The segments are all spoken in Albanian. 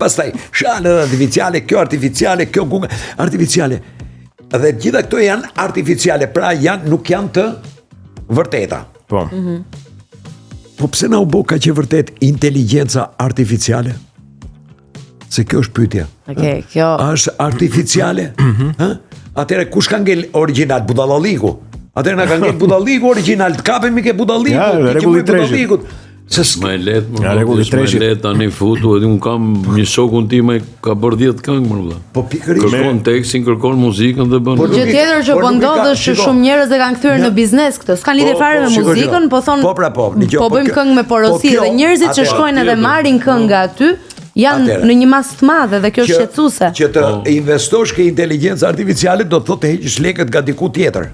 pastaj shalë artificiale, kjo artificiale, kjo Google artificiale. Dhe gjitha këto janë artificiale, pra nuk janë të vërteta. Po. Po pse na u bë kaq e vërtet inteligjenca artificiale? Se kjo është pyetja. Okej, kjo është artificiale? Atëre kush ka ngel origjinal budallalliku? Atëre na ka ngel budalliku origjinal, të kapemi ke budalliku. Ja, rregulli i treshit. Më e letë, rregulli i treshit. më letë tani futu, edhe un kam një shokun tim ka bërë 10 këngë më vëlla. Po pikërisht. Kërkon tekstin, kërkon muzikën dhe bën. gjë tjetër që po ndodh është shumë njerëz e kanë kthyer në biznes këtë. S'kan lidhje fare me muzikën, po thonë po bëjmë këngë me porosi dhe njerëzit që shkojnë edhe marrin këngë aty janë në një masë të madhe dhe kjo është shqetësuese. Që të investosh ke inteligjencë artificiale do të thotë të heqësh lekët nga diku tjetër.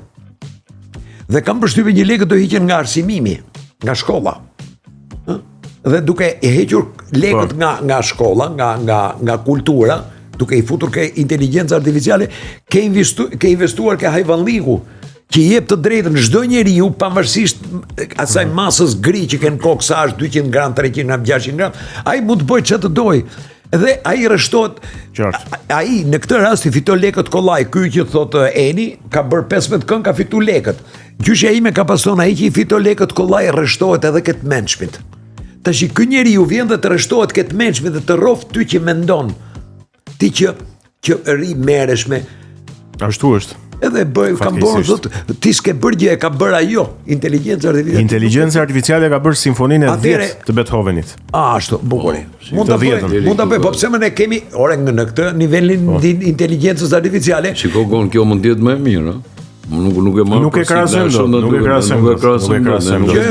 Dhe kam përshtypjen një lekët do hiqen nga arsimimi, nga shkolla. Dhe duke e hequr lekët nga shkolla, nga kultura, duke i futur ke inteligjencë artificiale, ke investuar ke hajvanlliku, që jep të drejtën çdo njeriu pavarësisht asaj masës gri që ken kokë sa është 200 gram, 300 gram, 600 gram, ai mund të bëjë çfarë të dojë. Dhe ai rreshtohet. Ai në këtë rast i fiton lekët kollaj. Ky që thotë Eni ka bërë 15 këngë, ka fituar lekët. Gjyshja ime ka pason ai që i fiton lekët kollaj rreshtohet edhe këtë mençmit. Tash ky njeriu vjen dhe të rreshtohet këtë mençmit dhe të rrof ty që mendon. Ti që ri merresh me ashtu është. Edhe kam bërë thotë ti s'ke bërë gjë, e ka bërë ajo, inteligjenca artificiale. Inteligjenca artificiale ka bërë simfoninë e 10 të Beethovenit. Ashtu, bukur. Mund ta bëj, po pse më ne kemi ore në këtë nivelin inteligjencës artificiale. Shikoj, kjo mund të jetë më e mirë, Nuk e krahasoj.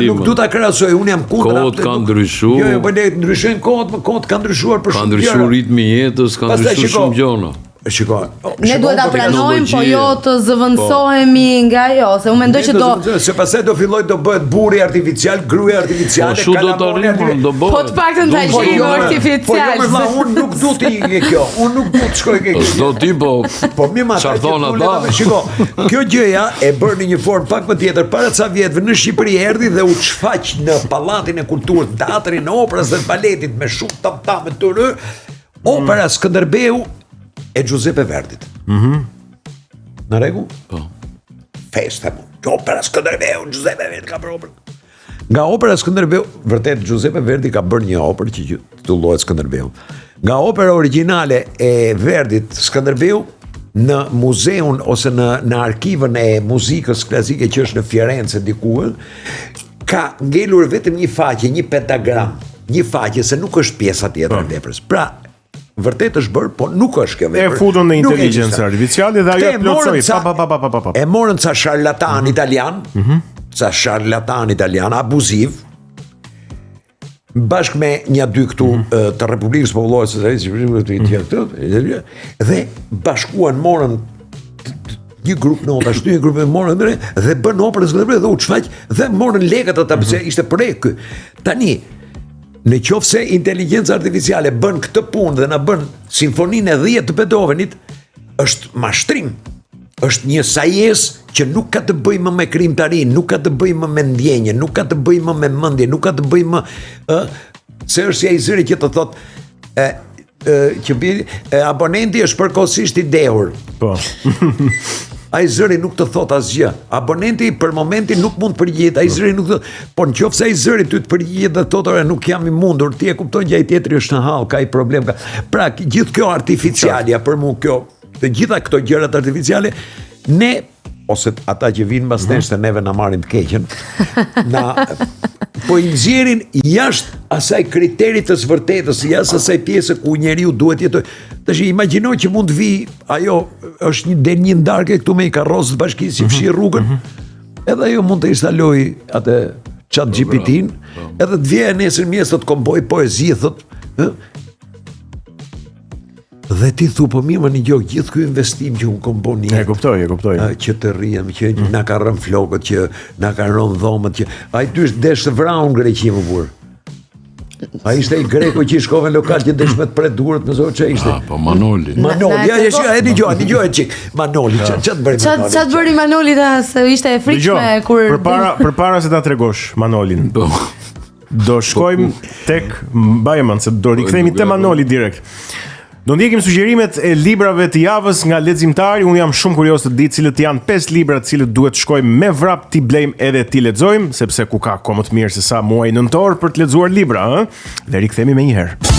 Nuk du ta krahasoj, unë jam kundër. Kohët kanë ndryshuar. Jo, po ne ndryshojnë kohët kanë ndryshuar për shumë gjëra. Ka ndryshuar ritmi i jetës, ka ndryshuar shumë gjëra. Shikoj. Ne duhet ta pranojmë, po jo të zëvendësohemi nga ajo, se unë mendoj që do se pastaj do filloj të bëhet burri artificial, gruaja artificiale, kalamoni do bëhet. Po të paktën ta gjejmë artificial. Po unë nuk du të ikë kjo. Unë nuk du të shkoj ke kjo. Do ti po. Po mi ma shikoj. Kjo gjëja e bërë në një formë pak më tjetër. Para ca vjetëve në Shqipëri erdhi dhe u çfaq në Pallatin e Kulturës, teatrin e operës dhe baletit me shumë tam-tam të rë. Opera Skënderbeu e Giuseppe Verdit. Në rregull? Po. Festa opera Skënderbeu, Giuseppe Verdi ka bërë operë. Nga opera Skënderbeu, vërtet Giuseppe Verdi ka bërë një operë që titullohet Skënderbeu. Nga opera origjinale e Verdit Skënderbeu në muzeun ose në arkivën e muzikës klasike që është në Firenze diku, ka ngelur vetëm një faqe, një pentagram, një faqe se nuk është pjesa tjetër e veprës. Pra vërtet është bërë, po nuk është kjo vepër. E futën në inteligjencë artificiale dhe ajo plotsoi. E morën ca sharlatan italian, abuziv, bashkë me një dy këtu të Republikës Popullore Socialiste dhe bashkuan morën një grup notash, një grup morën dhe bën operën dhe u çfaq dhe morën lekët ata pse ishte projekt ky. Tani në qoftë se inteligjenca artificiale bën këtë punë dhe na bën simfoninë e 10 të Beethovenit, është mashtrim. Është një sajes që nuk ka të bëjë më me krijimtarinë, nuk ka të bëjë më me ndjenjë, nuk ka të bëjë më me mendje, nuk ka të bëjë më se është si ai zëri që të thotë që abonenti është përkohësisht i dehur. Po. Ai zëri nuk të thot asgjë. Abonenti për momentin nuk mund të përgjigjet, ai zëri nuk thot. Po nëse ai zëri ty të përgjigjet dhe thotë ore nuk jam i mundur, ti e kupton që ai tjetri është në hall, ka i problem. Pra gjithë kjo artificialia për mua kjo, të gjitha këto gjërat artificiale ne ose ata që vinë mbas nesh se neve na marrin të keqen, po i nxjerrin jashtë asaj kriterit të së vërtetës, jashtë asaj pjese ku njeriu duhet jetojë. Tash imagjino që mund të vi ajo është një ndarke këtu me i karrozë të bashkisë që fshi rrugën, edhe ajo mund të instaloj atë ChatGPT-n, edhe të vijë nesër mëngjes të komboj poezi, thotë, dhe ti thu po mirë më një gjë, gjithë ky investim që unë kom bën e kuptoj. Që të rrihem, që na ka rënë flokët, që na ka rënë dhomët, që ai dysh desh të vraun Greqi më burr. Ai ishte i greko që i shkove në lokal që desh me të pret durët në zonë që ishte. Po Manoli. Manoli, dëgjoj çik. Manoli, ç'të bëri Manoli? Ç'të bëri Manoli se ishte e frikshme kur përpara se ta tregosh Manolin. Do shkojmë tek Bajeman, se do rikthehemi te Manoli direkt. Do ndjekim sugjerimet e librave të javës nga leximtari. Unë jam shumë kurioz të di cilët janë 5 libra të cilët duhet shkojmë me vrap ti blejmë edhe ti lexojmë, sepse ku ka kohë më të mirë se sa muaj nëntor për të lexuar libra, ëh? Dhe rikthehemi më një herë.